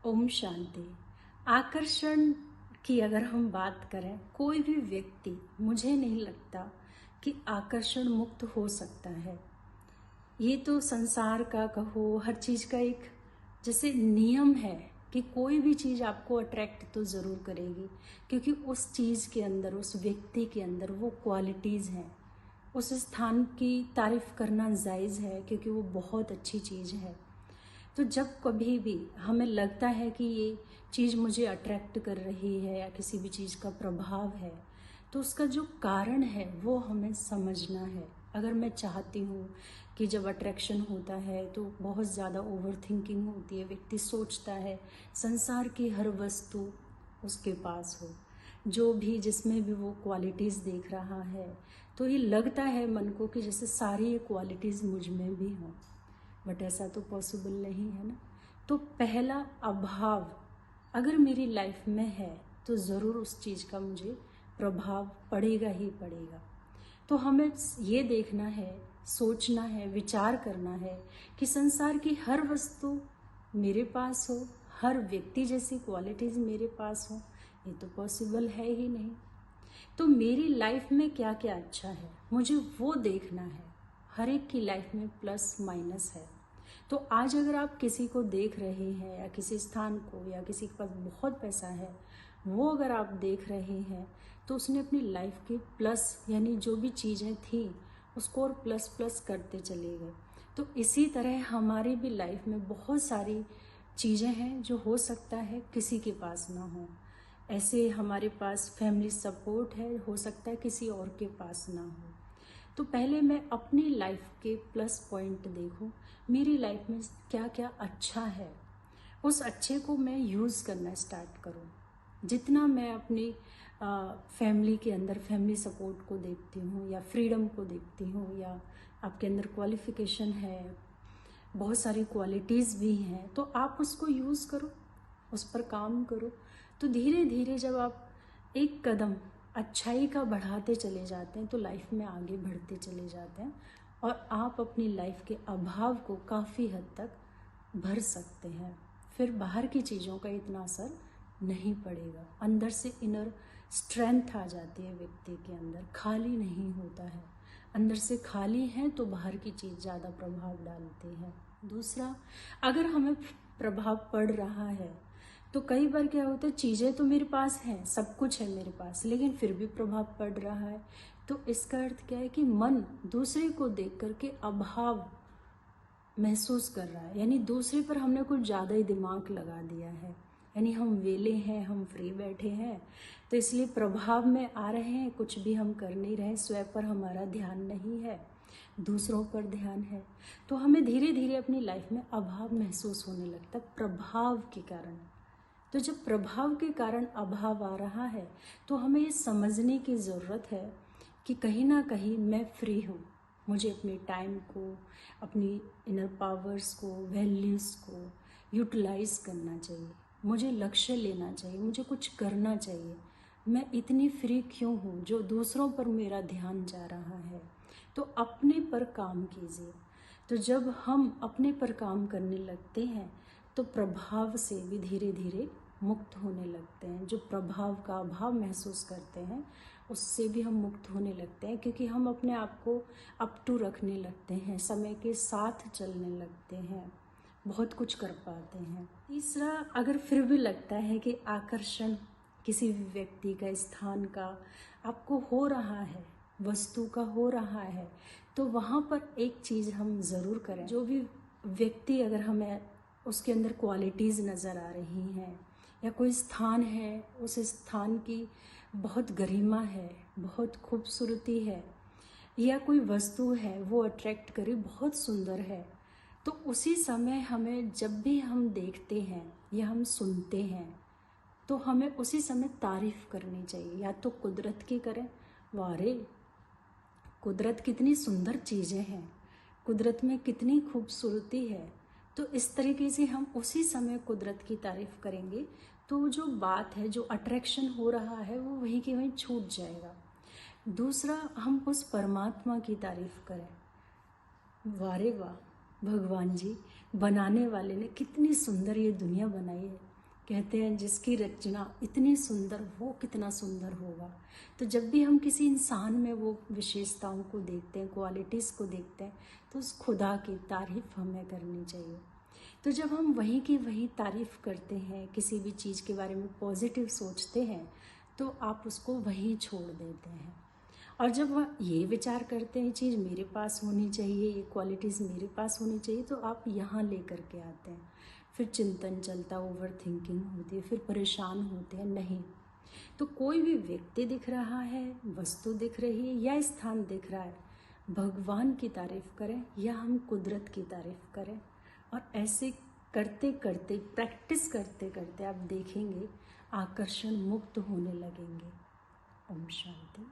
ओम शांति। आकर्षण की अगर हम बात करें, कोई भी व्यक्ति, मुझे नहीं लगता कि आकर्षण मुक्त हो सकता है। ये तो संसार का कहो, हर चीज़ का एक जैसे नियम है कि कोई भी चीज़ आपको अट्रैक्ट तो ज़रूर करेगी, क्योंकि उस चीज़ के अंदर, उस व्यक्ति के अंदर वो क्वालिटीज़ हैं। उस स्थान की तारीफ़ करना जायज़ है, क्योंकि वो बहुत अच्छी चीज़ है। तो जब कभी भी हमें लगता है कि ये चीज़ मुझे अट्रैक्ट कर रही है या किसी भी चीज़ का प्रभाव है, तो उसका जो कारण है वो हमें समझना है। अगर मैं चाहती हूँ कि जब अट्रैक्शन होता है तो बहुत ज़्यादा ओवर थिंकिंग होती है, व्यक्ति सोचता है संसार की हर वस्तु उसके पास हो, जो भी जिसमें भी वो क्वालिटीज़ देख रहा है, तो ये लगता है मन को कि जैसे सारी ये क्वालिटीज़ मुझ में भी हों। बट ऐसा तो पॉसिबल नहीं है ना। तो पहला अभाव अगर मेरी लाइफ में है तो ज़रूर उस चीज़ का मुझे प्रभाव पड़ेगा ही पड़ेगा। तो हमें ये देखना है, सोचना है, विचार करना है कि संसार की हर वस्तु मेरे पास हो, हर व्यक्ति जैसी क्वालिटीज़ मेरे पास हो, ये तो पॉसिबल है ही नहीं। तो मेरी लाइफ में क्या क्या अच्छा है मुझे वो देखना है। हर एक की लाइफ में प्लस माइनस है। तो आज अगर आप किसी को देख रहे हैं या किसी स्थान को, या किसी के पास बहुत पैसा है, वो अगर आप देख रहे हैं तो उसने अपनी लाइफ के प्लस यानी जो भी चीज़ें थी उसको और प्लस प्लस करते चले गए। तो इसी तरह हमारी भी लाइफ में बहुत सारी चीज़ें हैं जो हो सकता है किसी के पास ना हो। ऐसे हमारे पास फैमिली सपोर्ट है, हो सकता है किसी और के पास ना हो। तो पहले मैं अपनी लाइफ के प्लस पॉइंट देखूं, मेरी लाइफ में क्या क्या अच्छा है, उस अच्छे को मैं यूज़ करना स्टार्ट करूं। जितना मैं अपनी फैमिली के अंदर फैमिली सपोर्ट को देखती हूँ, या फ्रीडम को देखती हूँ, या आपके अंदर क्वालिफिकेशन है, बहुत सारी क्वालिटीज़ भी हैं, तो आप उसको यूज़ करो, उस पर काम करो। तो धीरे धीरे जब आप एक कदम अच्छाई का बढ़ाते चले जाते हैं तो लाइफ में आगे बढ़ते चले जाते हैं, और आप अपनी लाइफ के अभाव को काफ़ी हद तक भर सकते हैं। फिर बाहर की चीज़ों का इतना असर नहीं पड़ेगा, अंदर से इनर स्ट्रेंथ आ जाती है व्यक्ति के अंदर, खाली नहीं होता है। अंदर से खाली है तो बाहर की चीज़ ज़्यादा प्रभाव डालती है। दूसरा, अगर हमें प्रभाव पड़ रहा है तो कई बार क्या होता है, चीज़ें तो मेरे पास हैं, सब कुछ है मेरे पास, लेकिन फिर भी प्रभाव पड़ रहा है। तो इसका अर्थ क्या है कि मन दूसरे को देख करके अभाव महसूस कर रहा है, यानी दूसरे पर हमने कुछ ज़्यादा ही दिमाग लगा दिया है, यानी हम वेले हैं, हम फ्री बैठे हैं, तो इसलिए प्रभाव में आ रहे हैं, कुछ भी हम कर नहीं रहे, स्वयं पर हमारा ध्यान नहीं है, दूसरों पर ध्यान है। तो हमें धीरे धीरे अपनी लाइफ में अभाव महसूस होने लगता है प्रभाव के कारण। तो जब प्रभाव के कारण अभाव आ रहा है तो हमें ये समझने की ज़रूरत है कि कहीं ना कहीं मैं फ्री हूँ। मुझे अपने टाइम को, अपनी इनर पावर्स को, वैल्यूज़ को यूटिलाइज करना चाहिए, मुझे लक्ष्य लेना चाहिए, मुझे कुछ करना चाहिए। मैं इतनी फ्री क्यों हूँ जो दूसरों पर मेरा ध्यान जा रहा है। तो अपने पर काम कीजिए। तो जब हम अपने पर काम करने लगते हैं तो प्रभाव से भी धीरे धीरे मुक्त होने लगते हैं। जो प्रभाव का अभाव महसूस करते हैं उससे भी हम मुक्त होने लगते हैं, क्योंकि हम अपने आप को अप टू रखने लगते हैं, समय के साथ चलने लगते हैं, बहुत कुछ कर पाते हैं। तीसरा, अगर फिर भी लगता है कि आकर्षण किसी भी व्यक्ति का, स्थान का आपको हो रहा है, वस्तु का हो रहा है, तो वहाँ पर एक चीज़ हम ज़रूर करें। जो भी व्यक्ति अगर हमें उसके अंदर क्वालिटीज़ नज़र आ रही हैं, या कोई स्थान है, उस स्थान की बहुत गरिमा है, बहुत खूबसूरती है, या कोई वस्तु है वो अट्रैक्ट करे, बहुत सुंदर है, तो उसी समय हमें, जब भी हम देखते हैं या हम सुनते हैं, तो हमें उसी समय तारीफ़ करनी चाहिए। या तो कुदरत की करें, वाह रे कुदरत कितनी सुंदर चीज़ें हैं, कुदरत में कितनी खूबसूरती है। तो इस तरीके से हम उसी समय कुदरत की तारीफ़ करेंगे तो जो बात है, जो अट्रैक्शन हो रहा है, वो वहीं के वहीं छूट जाएगा। दूसरा, हम उस परमात्मा की तारीफ़ करें, वाह रे वाह, भगवान जी बनाने वाले ने कितनी सुंदर ये दुनिया बनाई है, कहते हैं जिसकी रचना इतनी सुंदर वो कितना सुंदर होगा। तो जब भी हम किसी इंसान में वो विशेषताओं को देखते हैं, क्वालिटीज़ को देखते हैं, तो उस खुदा की तारीफ़ हमें करनी चाहिए। तो जब हम वही की वही तारीफ़ करते हैं, किसी भी चीज़ के बारे में पॉजिटिव सोचते हैं, तो आप उसको वहीं छोड़ देते हैं। और जब वह ये विचार करते हैं चीज़ मेरे पास होनी चाहिए, ये क्वालिटीज़ मेरे पास होनी चाहिए, तो आप यहाँ लेकर के आते हैं। फिर चिंतन चलता, ओवर थिंकिंग होती है, फिर परेशान होते हैं। नहीं, तो कोई भी व्यक्ति दिख रहा है, वस्तु दिख रही है या स्थान दिख रहा है, भगवान की तारीफ़ करें या हम कुदरत की तारीफ़ करें। और ऐसे करते करते, प्रैक्टिस करते करते आप देखेंगे आकर्षण मुक्त होने लगेंगे। ओम शांति।